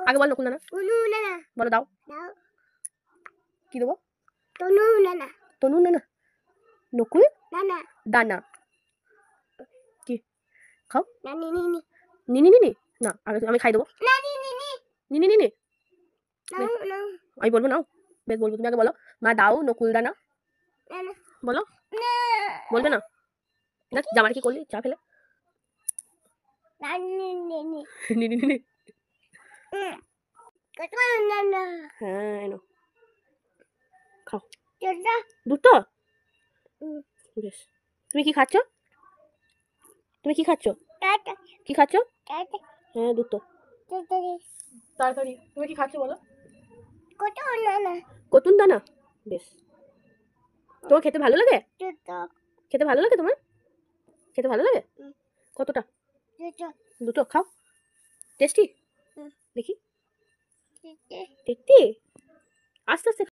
আগে বল নকুল দানা। বলো দাও। কি দেবো? তনু নানা। নকুল দানা। কি খাও? নিনি নিনি না, আমি খাই দেবো। নিনি নিনি আমি বলবো নাও, বেশ বলবো, তুমি আগে বলো। মা দাও নকুল দানা। বলো, বলবে না? জামার কি করলি চা ফেলে? নিনি নিনি হ্যাঁ এনো খাও। দুটো বেশ। তুমি কি খাচ্ছ? তুমি কি খাচ্ছ? কি খাচ্ছ? হ্যাঁ দুটো তাড়াতাড়ি। তুমি কি খাচ্ছ বলো? কতুন দানা। বেশ। তোমার খেতে ভালো লাগে? খেতে ভালো লাগে তোমার? খেতে ভালো লাগে? কতটা? দুটো খাও। টেস্টি? দেখি দেখতে আস্তে আস্তে